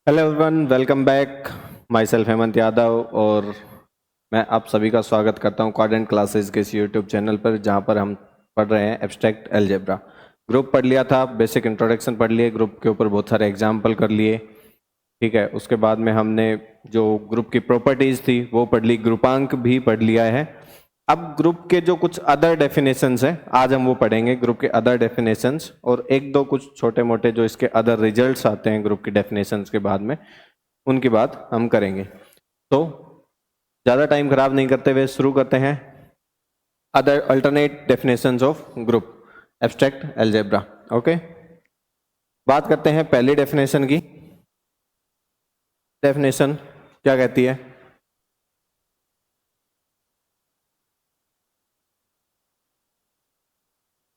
Hello everyone, welcome back. My self Hemant Yadav और मैं आप सभी का स्वागत करता हूं क्वाड्रेंट क्लासेस के इस यूट्यूब चैनल पर, जहां पर हम पढ़ रहे हैं एब्स्ट्रैक्ट अलजेब्रा। ग्रुप पढ़ लिया था, बेसिक इंट्रोडक्शन पढ़ लिए, ग्रुप के ऊपर बहुत सारे एग्जाम्पल कर लिए। ठीक है, उसके बाद में हमने जो ग्रुप की प्रॉपर्टीज थी वो पढ़ ली, ग्रुपांक भी पढ़ लिया है। अब ग्रुप के जो कुछ अदर डेफिनेशंस हैं आज हम वो पढ़ेंगे, ग्रुप के अदर डेफिनेशंस, और एक दो कुछ छोटे मोटे जो इसके अदर रिजल्ट्स आते हैं ग्रुप की डेफिनेशंस के बाद में, उनकी बात हम करेंगे। तो ज़्यादा टाइम खराब नहीं करते हुए शुरू करते हैं। Other alternate definitions of group abstract algebra. Okay, बात करते हैं पहली डेफिनेशन की। डेफिनेशन क्या कहती है?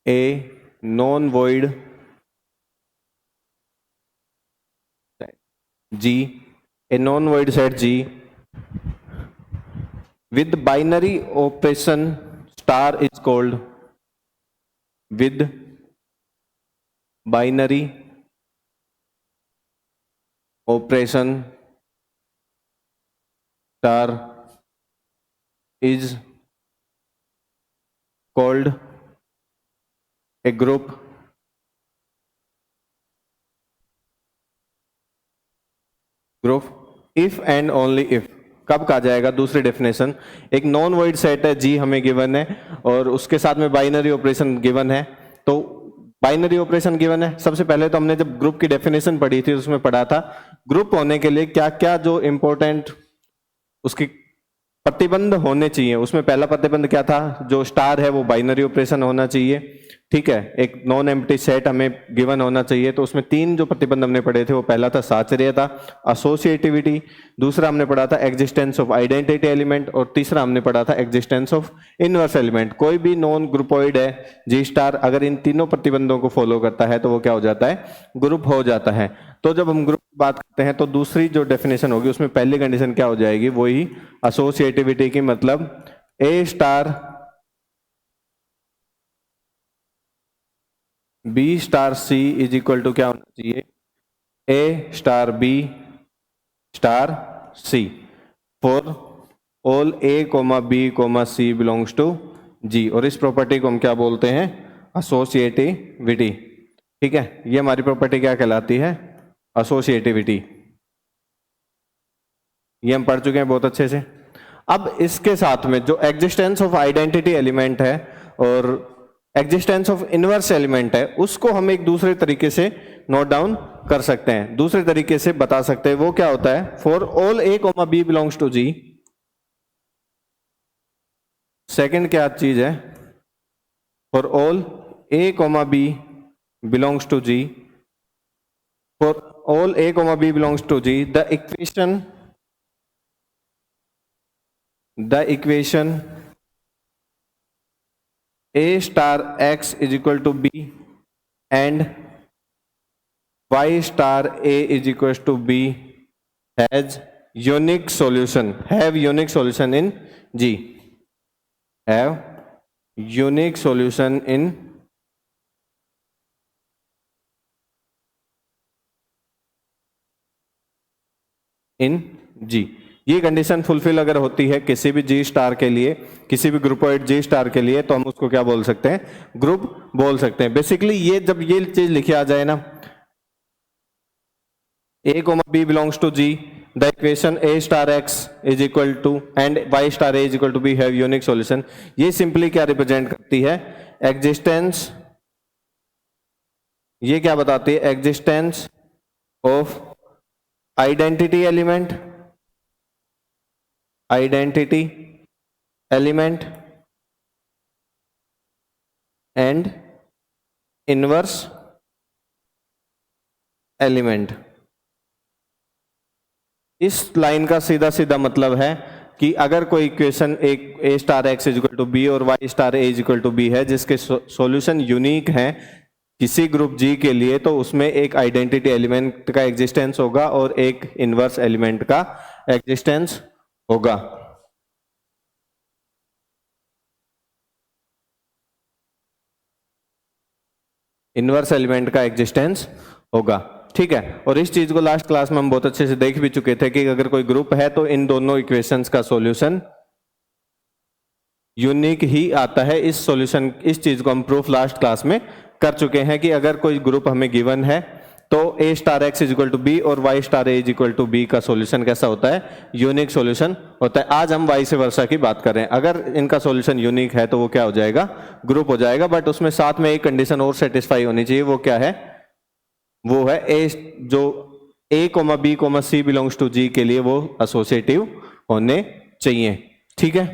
A non void G, a non-void set G with binary operation star is called, with binary operation star is called a group if and only if। कब कहा जाएगा? दूसरी डेफिनेशन, एक नॉन वॉइड सेट है जी हमें गिवन है और उसके साथ में बाइनरी ऑपरेशन गिवन है। तो बाइनरी ऑपरेशन गिवन है, सबसे पहले तो हमने जब ग्रुप की डेफिनेशन पढ़ी थी उसमें पढ़ा था ग्रुप होने के लिए क्या क्या जो इंपॉर्टेंट उसकी प्रतिबंध होने चाहिए। उसमें पहला प्रतिबंध क्या था? जो स्टार है वो बाइनरी ऑपरेशन होना चाहिए। ठीक है, एक नॉन एम्प्टी सेट हमें गिवन होना चाहिए। तो उसमें तीन जो प्रतिबंध हमने पढ़े थे, वो पहला था साचर्यता, एसोसिएटिविटी, दूसरा हमने पढ़ा था एग्जिस्टेंस ऑफ आइडेंटिटी एलिमेंट, और तीसरा हमने पढ़ा था एग्जिस्टेंस ऑफ इनवर्स एलिमेंट। कोई भी नॉन ग्रुपॉइड है जी स्टार, अगर इन तीनों प्रतिबंधों को फॉलो करता है तो वो क्या हो जाता है? ग्रुप हो जाता है। तो जब हम ग्रुप की बात करते हैं तो दूसरी जो डेफिनेशन होगी उसमें पहली कंडीशन क्या हो जाएगी? वही एसोसिएटिविटी की, मतलब a star b star c is equal to क्या होना चाहिए? A star b star c for all A comma b comma c belongs to G. और इस प्रॉपर्टी को हम क्या बोलते हैं? एसोसिएटिविटी। ठीक है, ये हमारी प्रॉपर्टी क्या कहलाती है? एसोसिएटिविटी। ये हम पढ़ चुके हैं बहुत अच्छे से। अब इसके साथ में जो एग्जिस्टेंस ऑफ आइडेंटिटी एलिमेंट है और एग्जिस्टेंस ऑफ इनवर्स एलिमेंट है, उसको हम एक दूसरे तरीके से नोट डाउन कर सकते हैं, दूसरे तरीके से बता सकते हैं। वो क्या होता है? For all A comma B belongs to G. Second क्या चीज है? For all A comma B belongs to G, for all A comma B belongs to G the equation a star x is equal to b and y star a is equals to b has unique solution, have unique solution in G, have unique solution in G। ये condition fulfil अगर होती है किसी भी जी star के लिए, किसी भी ग्रुपॉइड जी स्टार के लिए, तो हम उसको क्या बोल सकते हैं? ग्रुप बोल सकते हैं। बेसिकली ये जब ये चीज लिखी आ जाए ना, a comma b belongs to G, the equation a star x is equal to and y star a is equal to b have unique solution। ये सिंपली क्या रिप्रेजेंट करती है? एग्जिस्टेंस। ये क्या बताती है? Existence of identity element, identity element and inverse element. इस line का सीधा सीधा मतलब है कि अगर कोई इक्वेशन एक a star x is equal to B और y star a is equal to b है, जिसके सॉल्यूशन यूनिक है किसी ग्रुप जी के लिए, तो उसमें एक आइडेंटिटी एलिमेंट का एग्जिस्टेंस होगा और एक इनवर्स एलिमेंट का एग्जिस्टेंस होगा। इनवर्स एलिमेंट का एग्जिस्टेंस होगा। ठीक है। और इस चीज को लास्ट क्लास में हम बहुत अच्छे से देख भी चुके थे कि अगर कोई ग्रुप है तो इन दोनों इक्वेशंस का सॉल्यूशन यूनिक ही आता है। इस सॉल्यूशन, इस चीज को हम प्रूफ लास्ट क्लास में कर चुके हैं कि अगर कोई ग्रुप हमें गिवन है तो a star x is equal to B और y star a is equal to B का सॉल्यूशन कैसा होता है, यूनिक सॉल्यूशन होता है। आज हम वाई से वर्षा की बात कर रहे हैं। अगर इनका सॉल्यूशन यूनिक है तो वो क्या हो जाएगा, ग्रुप हो जाएगा। बट उसमें साथ में एक कंडीशन और सेटिस्फाई होनी चाहिए, वो क्या है, वो है a जो a comma b comma c belongs to g के लिए वो एसोसिएटिव होने चाहिए। ठीक है,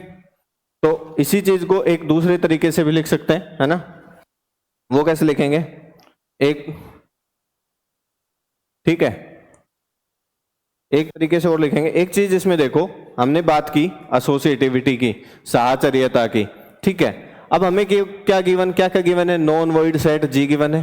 तो इसी चीज को एक दूसरे तरीके से भी लिख सकते हैं, है ना। वो कैसे लिखेंगे, एक, ठीक है, एक तरीके से और लिखेंगे। एक चीज इसमें देखो, हमने बात की एसोसिएटिविटी की, साहचर्यता की, ठीक है। अब हमें क्या गिवन, क्या क्या गिवन है, नॉन वॉइड सेट जी गिवन है,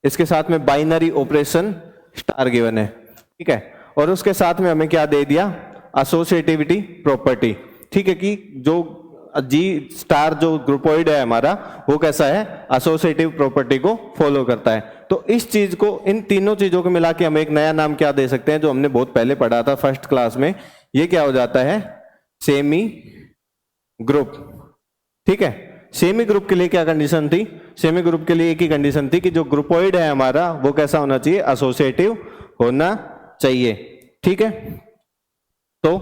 इसके साथ में बाइनरी ऑपरेशन स्टार गिवन है, ठीक है। और उसके साथ में हमें क्या दे दिया, एसोसिएटिविटी प्रॉपर्टी, ठीक है, कि जो जी स्टार जो ग्रुपोइड है हमारा वो कैसा है, एसोसिएटिव प्रॉपर्टी को फॉलो करता है। तो इस चीज को, इन तीनों चीजों को मिला के हम एक नया नाम क्या दे सकते हैं, जो हमने बहुत पहले पढ़ा था फर्स्ट क्लास में, ये क्या हो जाता है, सेमी ग्रुप। ठीक है, सेमी ग्रुप के लिए क्या कंडीशन थी, सेमी ग्रुप के लिए एक ही कंडीशन थी कि जो ग्रुपोइड है हमारा वो कैसा होना चाहिए, एसोसिएटिव होना चाहिए। ठीक है, तो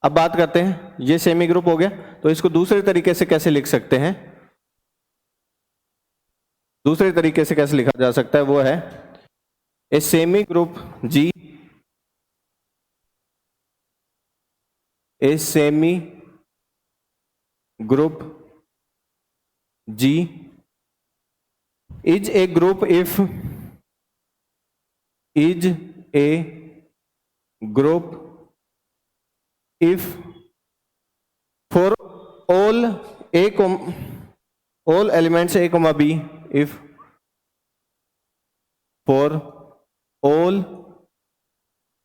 अब बात करते हैं, ये सेमी ग्रुप हो गया, तो इसको दूसरे तरीके से कैसे लिख सकते हैं, दूसरे तरीके से कैसे लिखा जा सकता है, वो है a semi group G, a semi group G is a group if, is a group if for all a all elements a comma b, if for all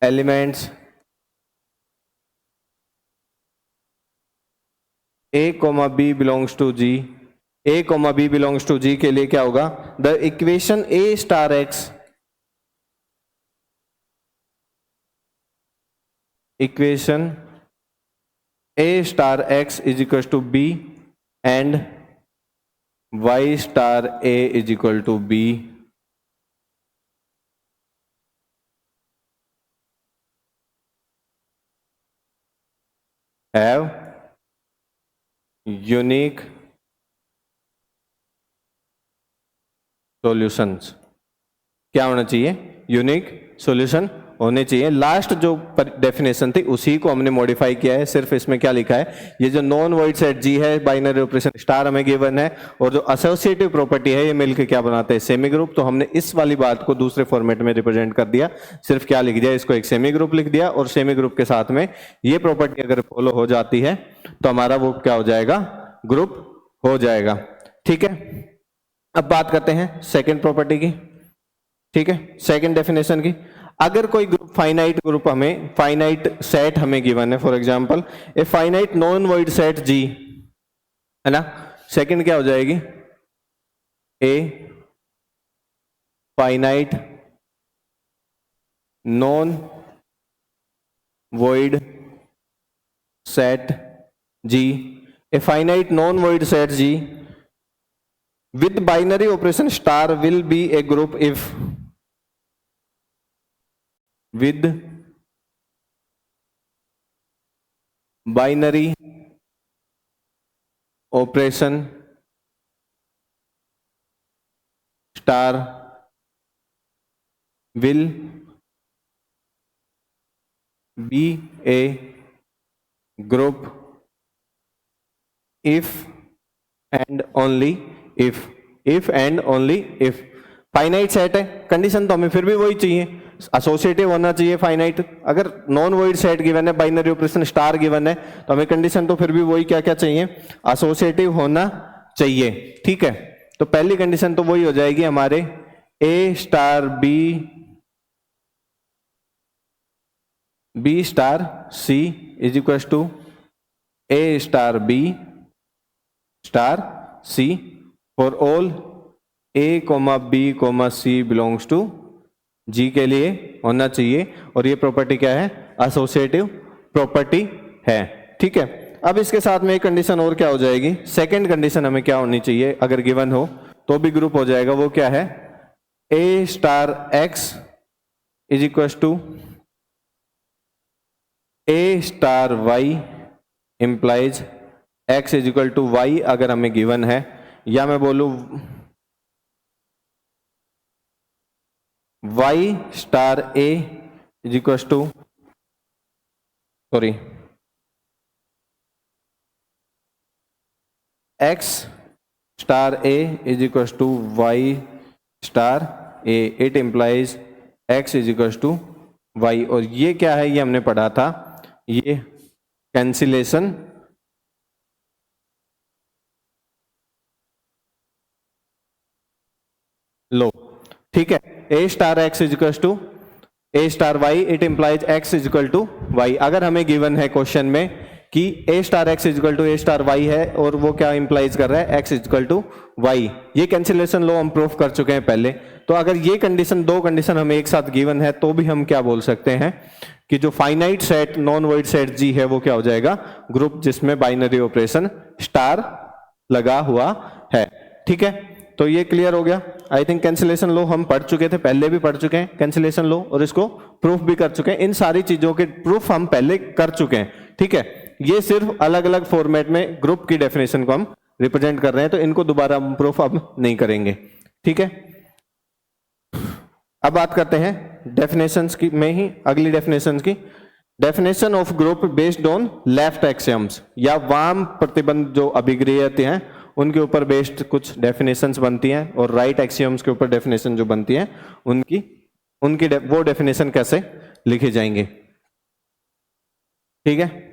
elements a comma b belongs to g, a comma b belongs to g के लिए क्या होगा, the equation a star x, equation a star x is equal to b and y star a is equal to b have unique solutions। क्या होना चाहिए, unique solution होने चाहिए। Last जो डेफिनेशन थी उसी को हमने मॉडिफाई किया है, सिर्फ इसमें क्या लिखा है, ये जो नॉन वॉइड सेट जी है, बाइनरी ऑपरेशन स्टार हमें गिवन है, और जो एसोसिएटिव प्रॉपर्टी है ये मिलकर क्या बनाते हैं, सेमी ग्रुप। तो हमने इस वाली बात को दूसरे फॉर्मेट में रिप्रेजेंट कर दिया, सिर्फ क्या लिख दिया, इसको एक सेमी ग्रुप लिख दिया, और सेमी ग्रुप के साथ में ये प्रॉपर्टी अगर फॉलो हो जाती है तो हमारा वो क्या हो जाएगा, ग्रुप हो जाएगा। ठीक है, अब बात करते हैं सेकेंड प्रॉपर्टी की, ठीक है, सेकेंड डेफिनेशन की। अगर कोई ग्रुप, फाइनाइट ग्रुप हमें, फाइनाइट सेट हमें गिवन है, for example a finite non void set G, है ना, सेकंड क्या हो जाएगी, a finite non void set G, a finite non void set G with binary operation star will be a group if with binary operation star will be a group if and only if and only if। Finite set है, condition तो हमें फिर भी वही चाहिए, associative होना चाहिए finite. अगर नॉन वॉइड सेट गिवन है, बाइनरी ऑपरेशन स्टार गिवन है, तो हमें कंडीशन तो फिर भी वही क्या क्या चाहिए, एसोसिएटिव होना चाहिए। ठीक है, तो पहली कंडीशन तो वही हो जाएगी हमारे, a star b, b star c is equal to a star b star c for all a comma b comma c belongs to G के लिए होना चाहिए, और ये प्रॉपर्टी क्या है, एसोसिएटिव प्रॉपर्टी है। ठीक है, अब इसके साथ में एक कंडीशन और क्या हो जाएगी, सेकंड कंडीशन हमें क्या होनी चाहिए अगर गिवन हो तो भी ग्रुप हो जाएगा, वो क्या है, a star x is equal to a star y implies x is equal to y अगर हमें गिवन है, या मैं बोलूं y star a is equal to sorry x star a is equal to y star a, it implies x is equal to y. और ये क्या है, ये हमने पढ़ा था, ये कैंसिलेशन लो। ठीक है, a star x is equal to a star y, it implies x is equal to y. अगर हमें गिवन है क्वेश्चन में कि a star x is equal to a star y है, और वो क्या इंप्लाइज कर रहा है, x is equal to y, ये कैंसिलेशन लो हम प्रूफ कर चुके हैं पहले। तो अगर ये कंडीशन, दो कंडीशन हमें एक साथ गिवन है, तो भी हम क्या बोल सकते हैं कि जो finite set non void set G है वो क्या हो जाएगा, ग्रुप जिसमें बाइनरी ऑपरेशन स्टार लगा हुआ है। ठीक है, तो ये क्लियर हो गया। आई थिंक कैंसिलेशन लो हम पढ़ चुके थे, पहले भी पढ़ चुके हैं कैंसिलेशन लो, और इसको प्रूफ भी कर चुके हैं। इन सारी चीजों के प्रूफ हम पहले कर चुके हैं। ठीक है, ये सिर्फ अलग अलग फॉर्मेट में ग्रुप की डेफिनेशन को हम रिप्रेजेंट कर रहे हैं, तो इनको दोबारा हम प्रूफ अब नहीं करेंगे। ठीक है, अब बात करते हैं डेफिनेशंस की में ही, अगली डेफिनेशंस की। Definition of group based on left axioms, या वाम प्रतिबंध जो अभिक्रियाएं हैं उनके ऊपर बेस्ड कुछ डेफिनेशंस बनती हैं, और राइट एक्सियम्स के ऊपर डेफिनेशन जो बनती हैं उनकी वो डेफिनेशन कैसे लिखे जाएंगे। ठीक है,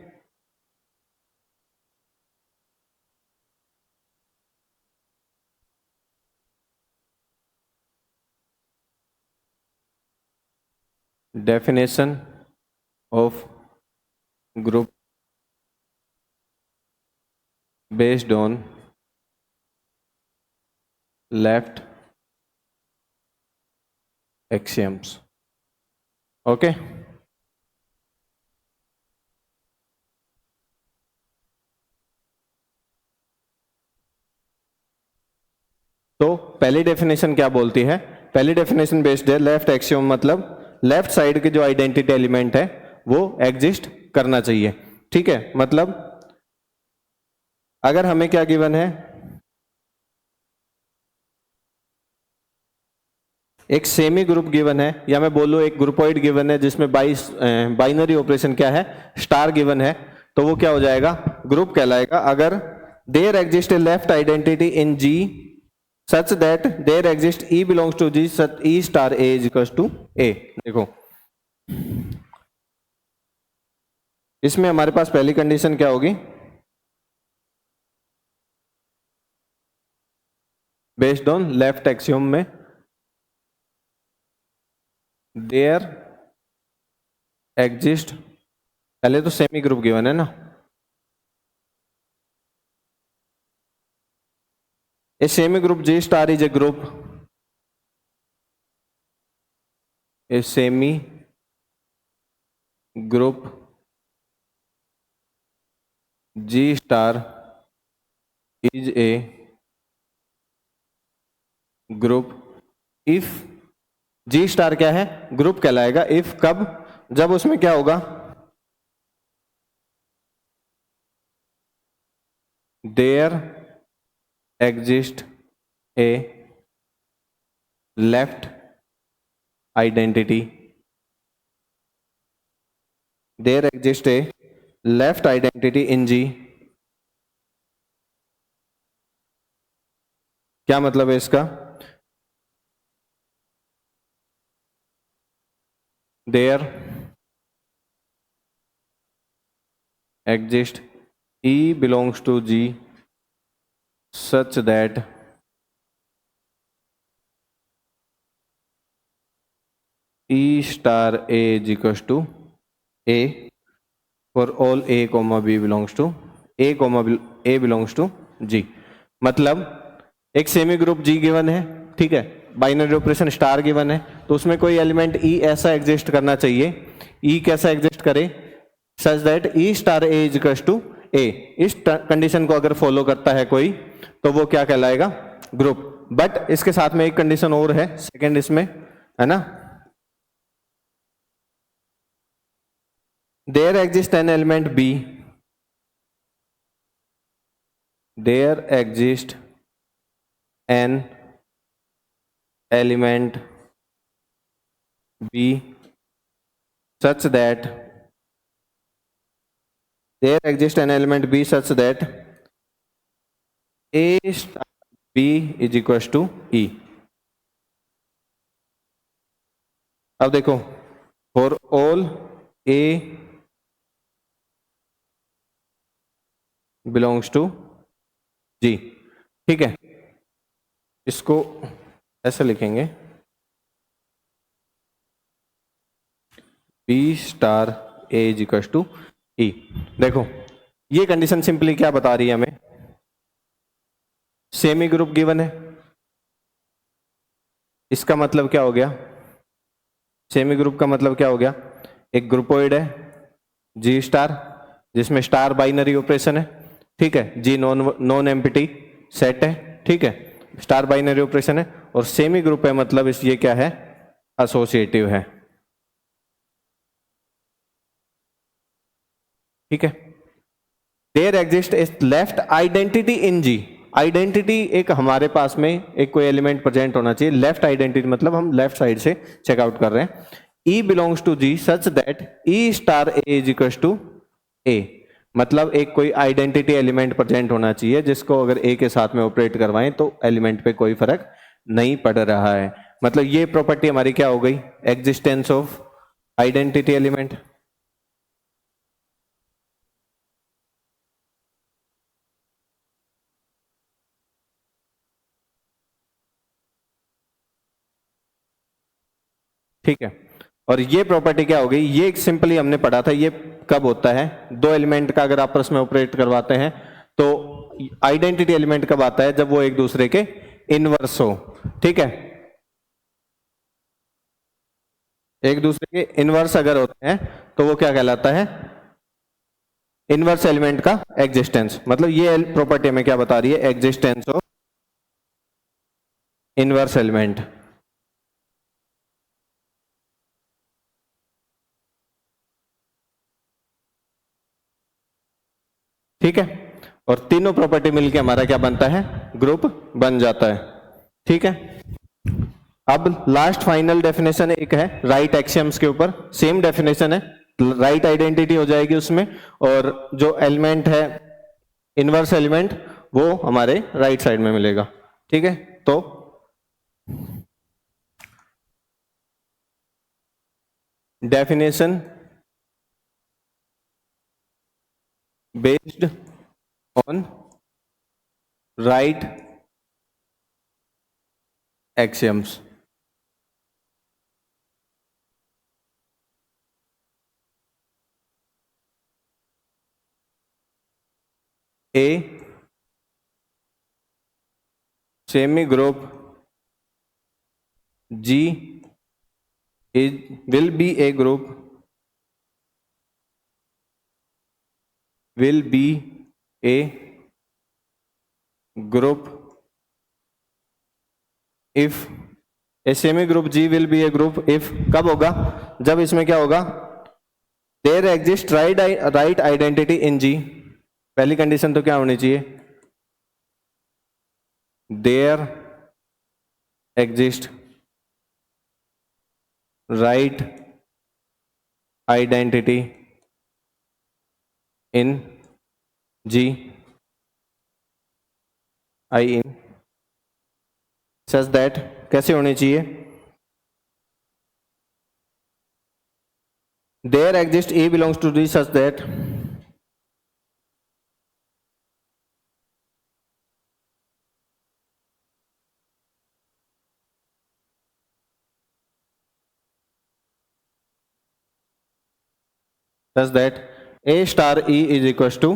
definition of group based on left axioms. Okay, तो पहली डेफिनेशन क्या बोलती है, पहली डेफिनेशन बेस्ड है लेफ्ट एक्सियम, मतलब लेफ्ट साइड के जो आइडेंटिटी एलिमेंट है वो एग्जिस्ट करना चाहिए। ठीक है, मतलब अगर हमें क्या गिवन है, एक सेमी ग्रुप गिवन है, या मैं बोलूं एक ग्रुपॉइड गिवन है जिसमें बाइनरी ऑपरेशन क्या है, स्टार गिवन है, तो वो क्या हो जाएगा, ग्रुप कहलाएगा अगर there exist a left identity in G such that there exists E belongs to G such E star A is equals to A। देखो इसमें हमारे पास पहली कंडीशन क्या होगी, बेस्ड ऑन लेफ्ट एक्सियम में देयर एग्जिस्ट, पहले तो सेमी ग्रुप गिवन है ना, a semi group G star is a group, a semi group G star is a group if G star क्या है, ग्रुप कहलाएगा if कब, जब उसमें क्या होगा, there exist a left identity, there exists a left identity in G। क्या मतलब है इसका, there exists E belongs to G such that E star A is equals to A for all A comma B belongs to A comma A belongs to G। मतलब एक semi group G given है, ठीक है, binary operation star given है, तो उसमें कोई element ई ऐसा एग्जिस्ट करना चाहिए, ई कैसा एग्जिस्ट करे, such that e star a is equal to a. इस कंडीशन को अगर फॉलो करता है कोई तो वो क्या कहलाएगा, ग्रुप। बट इसके साथ में एक कंडीशन और है, सेकंड इसमें, है ना, there exist an element B, there exist an element B such that there exists an element b such that a star b is equals to e। अब देखो, for all a belongs to g, ठीक है, इसको ऐसे लिखेंगे, b star a is equal to e। देखो ये condition simply क्या बता रही है हमें, सेमी ग्रुप गिवन है, इसका मतलब क्या हो गया, सेमी ग्रुप का मतलब क्या हो गया, एक ग्रुपोइड है जी स्टार जिसमें स्टार बाइनरी ऑपरेशन है, ठीक है, जी नॉन एम्प्टी सेट है, ठीक है, स्टार बाइनरी ऑपरेशन है, और सेमी ग्रुप है मतलब इस ये क्या है, एसोसिएटिव है, ठीक है। There exist is left identity in G, identity एक हमारे पास में एक कोई एलिमेंट प्रेजेंट होना चाहिए, लेफ्ट आइडेंटिटी मतलब हम लेफ्ट साइड से चेकआउट कर रहे हैं, e belongs to G such that e star a is equal to a, मतलब एक कोई आइडेंटिटी एलिमेंट प्रेजेंट होना चाहिए जिसको अगर ए के साथ में ऑपरेट करवाएं तो एलिमेंट पे कोई फर्क नहीं पड़ रहा है, मतलब ये प्रॉपर्टी हमारी क्या हो गई, एग्जिस्टेंस ऑफ आइडेंटिटी एलिमेंट। ठीक है, और ये प्रॉपर्टी क्या हो गई, ये सिंपली हमने पढ़ा था, ये कब होता है, दो एलिमेंट का अगर आपस में ऑपरेट करवाते हैं तो आइडेंटिटी एलिमेंट कब आता है, जब वो एक दूसरे के इनवर्स हो, ठीक है, एक दूसरे के इनवर्स अगर होते हैं तो वो क्या कहलाता है, इनवर्स एलिमेंट का एग्जिस्टेंस, मतलब ये प्रॉपर्टी हमें क्या बता रही है, एग्जिस्टेंस ऑफ इनवर्स एलिमेंट, ठीक है, और तीनों प्रॉपर्टी मिलके हमारा क्या बनता है, ग्रुप बन जाता है, ठीक है। अब लास्ट फाइनल डेफिनेशन एक है राइट एक्सियम्स के ऊपर, सेम डेफिनेशन है, राइट आइडेंटिटी हो जाएगी उसमें, और जो एलिमेंट है इनवर्स एलिमेंट वो हमारे राइट साइड में मिलेगा, ठीक है। तो definition based on right axioms, a semi group G will be a group, will be a group if a semi group G will be a group if, कब होगा, जब इसमें क्या होगा, there exist right identity in G, पहली condition तो क्या होनी चाहिए, there exist right identity in G, I in such that, कैसे होनी चाहिए, there exists A belongs to D such that A star E is equals to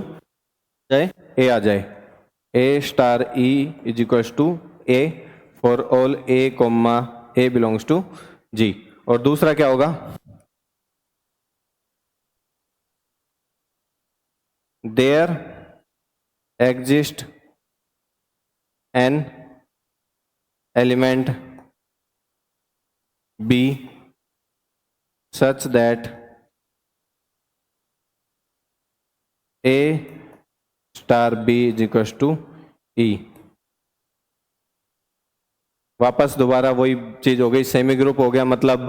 A आ जाए, A star E is equals to A for all a comma a belongs to G. और दूसरा क्या होगा, there exist an element b such that a star b is equal to e. वापस दोबारा वही चीज हो गई, सेमी ग्रुप हो गया मतलब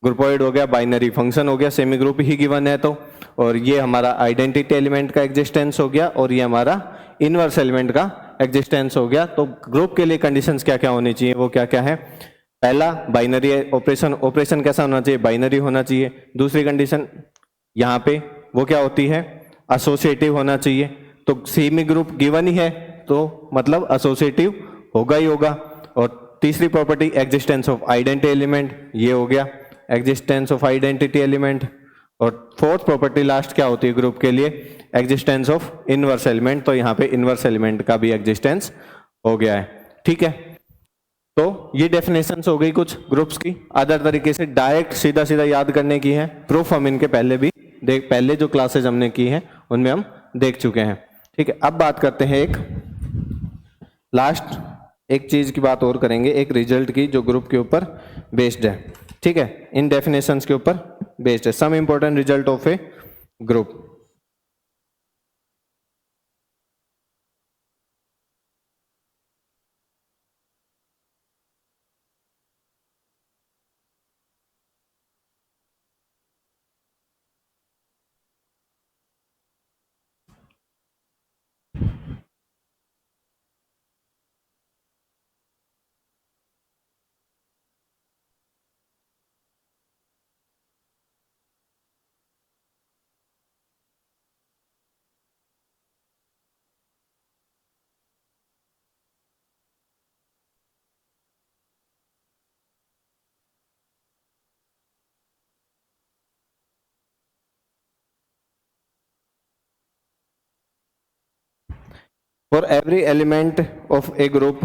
ग्रुपोइड हो गया, बाइनरी फंक्शन हो गया, सेमी ग्रुप ही गिवन है तो, और ये हमारा आइडेंटिटी एलिमेंट का एग्जिस्टेंस हो गया और ये हमारा इनवर्स एलिमेंट का एग्जिस्टेंस हो गया। तो ग्रुप के लिए कंडीशंस क्या क्या होनी चाहिए, वो क्या क्या है, पहला बाइनरी ऑपरेशन, ऑपरेशन कैसा होना चाहिए, बाइनरी होना चाहिए। दूसरी कंडीशन यहाँ पे वो क्या होती है, एसोसिएटिव होना चाहिए। तो सेमी ग्रुप गिवन ही है तो मतलब एसोसिएटिव होगा ही होगा। और तीसरी property existence of identity element, ये हो गया एग्जिस्टेंस ऑफ आइडेंटिटी एलिमेंट। और फोर्थ प्रॉपर्टी लास्ट क्या होती है ग्रुप के लिए, एग्जिस्टेंस ऑफ इनवर्स एलिमेंट। तो यहाँ पे इनवर्स एलिमेंट का भी एग्जिस्टेंस हो गया है, ठीक है। तो ये डेफिनेशंस हो गई कुछ ग्रुप्स की। अदर तरीके से डायरेक्ट सीधा सीधा याद करने की है, प्रूफ हम इनके पहले भी पहले जो क्लासेज हमने की हैं उनमें हम देख चुके हैं, ठीक है। अब बात करते हैं एक लास्ट एक चीज की बात और करेंगे, एक रिजल्ट की जो ग्रुप के ऊपर बेस्ड है, ठीक है, इन डेफिनेशंस के ऊपर बेस्ड है। Some important result of a group. For every element of a group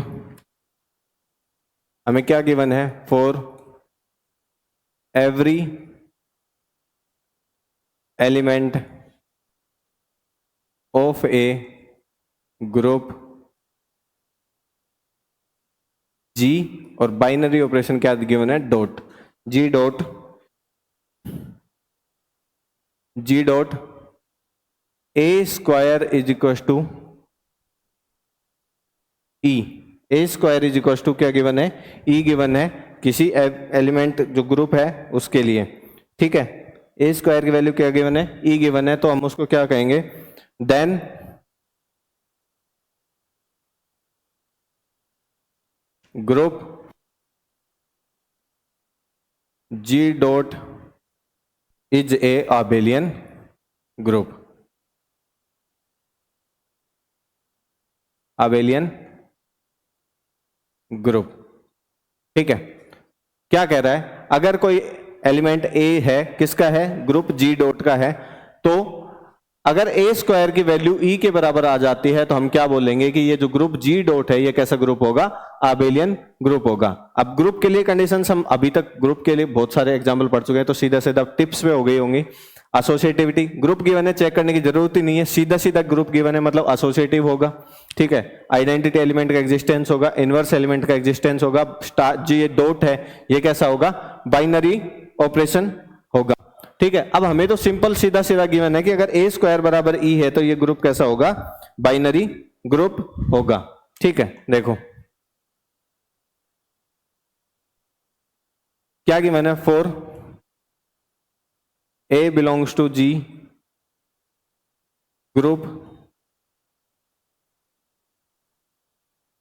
हमें क्या गिवन है, for every element of a group G, और बाइनरी ऑपरेशन क्या गिवन है, dot G dot a square is equal to e. A square is equal to क्या given है, e given है किसी एलिमेंट जो ग्रुप है उसके लिए, ठीक है। ए स्क्वायर की वैल्यू क्या गिवन है, ई गिवन है, तो हम उसको क्या कहेंगे, then group G dot is a abelian group, abelian group, ठीक है। क्या कह रहा है, अगर कोई एलिमेंट ए है, किसका है, ग्रुप जी डॉट का है, तो अगर ए स्क्वायर की वैल्यू ई के बराबर आ जाती है तो हम क्या बोलेंगे कि ये जो ग्रुप जी डॉट है ये कैसा ग्रुप होगा, आबेलियन ग्रुप होगा। अब ग्रुप के लिए कंडीशंस हम अभी तक ग्रुप के लिए बहुत सारे एग्जांपल पढ़ चुके हैं, तो सीधा सीधा टिप्स पे हो गई होंगी। एसोसिएटिविटी, ग्रुप गिवन है चेक करने की जरूरत ही नहीं है, सीधा सीधा ग्रुप गिवन है मतलब एसोसिएटिव होगा, ठीक है। आइडेंटिटी एलिमेंट का एग्जिस्टेंस होगा, इनवर्स एलिमेंट का एग्जिस्टेंस होगा, स्टार जी ये डॉट है ये कैसा होगा, बाइनरी ऑपरेशन होगा, ठीक है। अब हमें तो सिंपल सीधा सीधा गिवन है कि अगर ए स्क्वायर बराबर ई है तो ये ग्रुप कैसा होगा, बाइनरी ग्रुप होगा, ठीक है। देखो क्या गिवन है, for A belongs to G group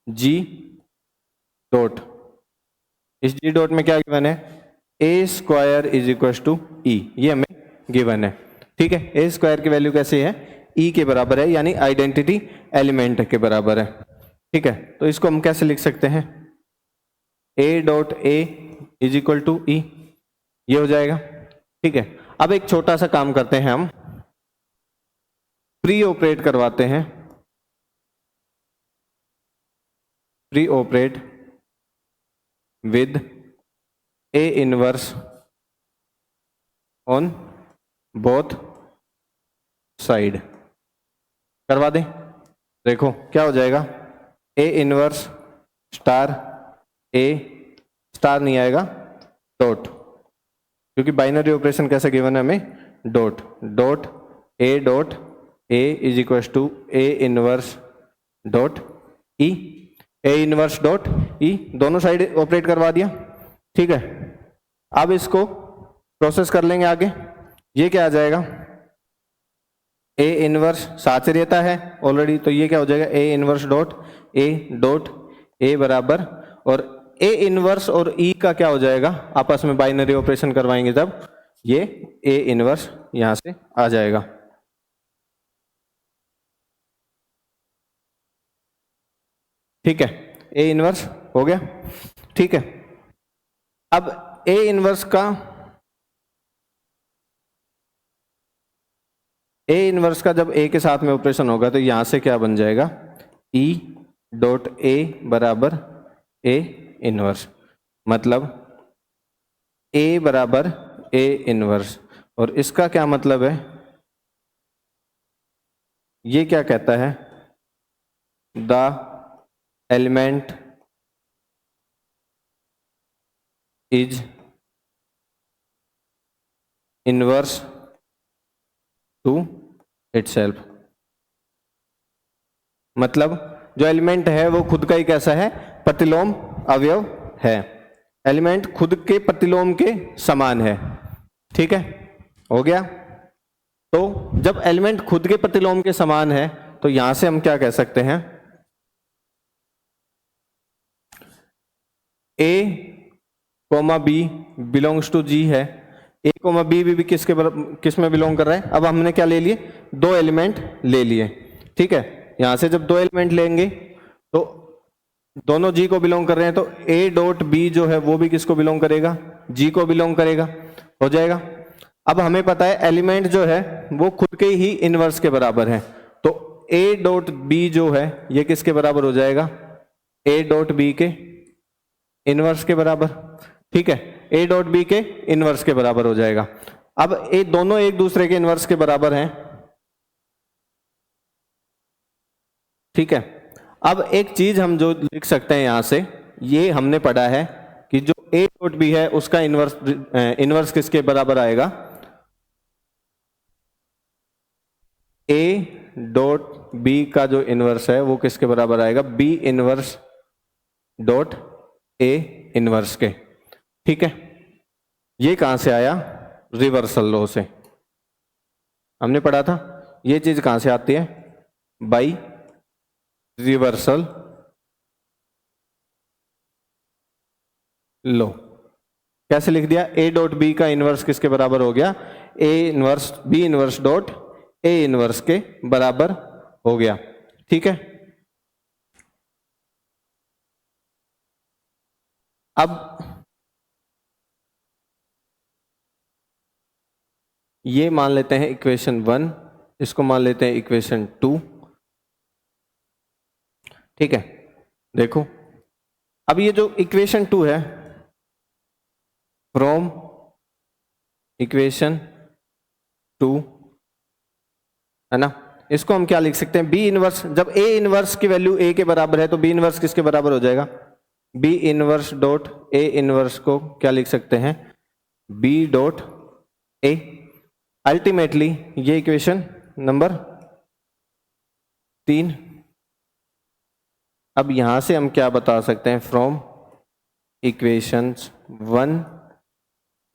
G dot, इस जी डॉट में क्या गिवन है, ए स्क्वायर इज इक्वल टू ई, ये हमें गिवन है, ठीक है। ए स्क्वायर की वैल्यू कैसी है, ई के बराबर है, यानी आइडेंटिटी एलिमेंट के बराबर है, ठीक है। तो इसको हम कैसे लिख सकते हैं, a dot A is equal to ई, ये हो जाएगा, ठीक है। अब एक छोटा सा काम करते हैं, हम प्री ऑपरेट करवाते हैं, pre operate with A inverse on both side. करवा दें, देखो क्या हो जाएगा, A inverse star A star नहीं आएगा, डॉट, क्योंकि बाइनरी ऑपरेशन कैसे गिवन है हमें, dot dot A is equal to A inverse dot E, A inverse dot E, दोनों साइड ऑपरेट करवा दिया। ठीक है, अब इसको प्रोसेस कर लेंगे आगे। ये क्या आ जाएगा, ए इनवर्स साथ से रहता है ऑलरेडी, तो ये क्या हो जाएगा, ए इनवर्स डॉट ए बराबर, और ए इनवर्स और ई का क्या हो जाएगा, आपस में बाइनरी ऑपरेशन करवाएंगे तब ये ए इनवर्स यहां से आ जाएगा। ठीक है, ए इनवर्स हो गया। ठीक है, अब ए इनवर्स का जब ए के साथ में ऑपरेशन होगा तो यहां से क्या बन जाएगा, ई डॉट ए बराबर ए इनवर्स, मतलब ए बराबर ए इनवर्स। और इसका क्या मतलब है, ये क्या कहता है, the element is inverse two itself, मतलब जो एलिमेंट है वो खुद का ही कैसा है, प्रतिलोम अवयव है, एलिमेंट खुद के प्रतिलोम के समान है। ठीक है, हो गया। तो जब एलिमेंट खुद के प्रतिलोम के समान है तो यहां से हम क्या कह सकते हैं, ए कोमा बी बिलोंग्स टू जी है, ए कोमा बी भी किस में बिलोंग कर रहा है। अब हमने क्या ले लिए, दो एलिमेंट ले लिए। ठीक है, यहां से जब दो एलिमेंट लेंगे तो दोनों जी को बिलोंग कर रहे हैं, तो ए डॉट बी जो है वो भी किसको बिलोंग करेगा, जी को बिलोंग करेगा, हो जाएगा। अब हमें पता है एलिमेंट जो है वो खुद के ही इनवर्स के बराबर है, तो ए डॉट बी जो है ये किसके बराबर हो जाएगा, ए डॉट बी के इनवर्स के बराबर। ठीक है, ए डॉट बी के इनवर्स के बराबर हो जाएगा। अब ये दोनों एक दूसरे के इनवर्स के बराबर हैं। ठीक है, अब एक चीज हम जो लिख सकते हैं यहां से, ये हमने पढ़ा है कि जो ए डॉट बी है उसका इनवर्स किसके बराबर आएगा, ए डॉट बी का जो इनवर्स है वो किसके बराबर आएगा, B inverse dot A inverse के। ठीक है, ये कहां से आया, रिवर्सल लॉ से हमने पढ़ा था। ये चीज कहां से आती है, बाई रिवर्सल लो। कैसे लिख दिया, ए डॉट बी का इनवर्स किसके बराबर हो गया, A inverse B inverse dot A inverse के बराबर हो गया। ठीक है, अब ये मान लेते हैं इक्वेशन 1, इसको मान लेते हैं इक्वेशन 2। ठीक है, देखो अब ये जो इक्वेशन 2 है, फ्रॉम इक्वेशन 2 है ना, इसको हम क्या लिख सकते हैं, बी इनवर्स, जब ए इनवर्स की वैल्यू ए के बराबर है तो बी इनवर्स किसके बराबर हो जाएगा, B inverse dot A inverse को क्या लिख सकते हैं, बी डॉट ए। अल्टीमेटली ये इक्वेशन नंबर 3। अब यहां से हम क्या बता सकते हैं, फ्रॉम इक्वेशंस 1,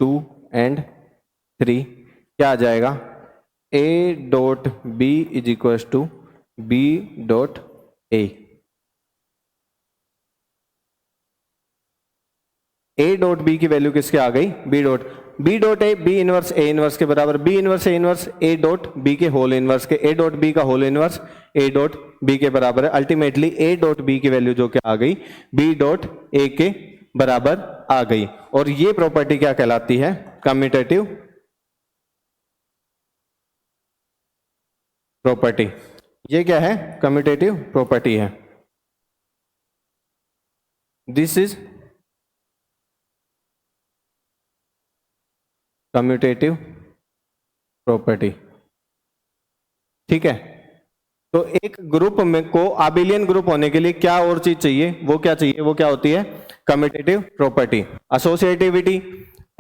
2 एंड 3 क्या आ जाएगा, A dot B is equal to B dot A. A dot B की वैल्यू किसके आ गई, B dot A, B inverse A inverse के बराबर, B inverse A inverse A dot B के होल इनवर्स के, ए डॉट बी का whole inverse A dot B के बराबर है। अल्टीमेटली ए डॉट बी की वैल्यू जो क्या आ गई, बी डॉट ए के बराबर आ गई। और ये प्रॉपर्टी क्या कहलाती है, कम्यूटेटिव प्रॉपर्टी। ये क्या है, कम्यूटेटिव प्रॉपर्टी है। This is commutative property. ठीक है, तो एक ग्रुप में को आबेलियन ग्रुप होने के लिए क्या और चीज चाहिए, वो क्या चाहिए, वो क्या होती है, commutative property. Associativity,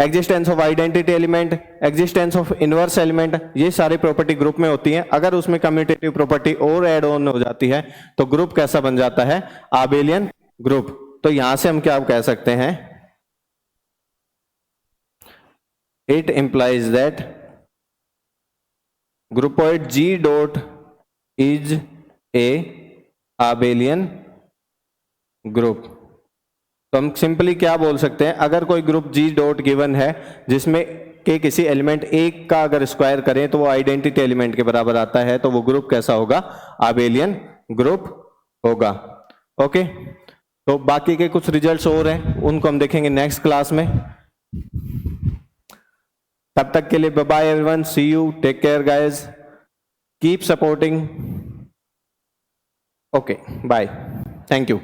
existence of identity element, existence of inverse element, ये सारी प्रॉपर्टी ग्रुप में होती हैं। अगर उसमें कम्यूटेटिव प्रॉपर्टी और ऐड ऑन हो जाती है तो ग्रुप कैसा बन जाता है, आबेलियन ग्रुप। तो यहां से हम क्या कह सकते हैं, it implies that groupoid G dot is a abelian group. तो हम सिंपली क्या बोल सकते हैं, अगर कोई ग्रुप G डॉट गिवन है जिसमें के किसी एलिमेंट एक का अगर स्क्वायर करें तो वो आइडेंटिटी एलिमेंट के बराबर आता है, तो वो ग्रुप कैसा होगा, आबेलियन ग्रुप होगा। ओके, तो बाकी के कुछ रिजल्ट्स और हैं, उनको हम देखेंगे नेक्स्ट क्लास में। तब तक के लिए bye bye everyone, see you, take care guys, keep supporting. Okay, bye, thank you.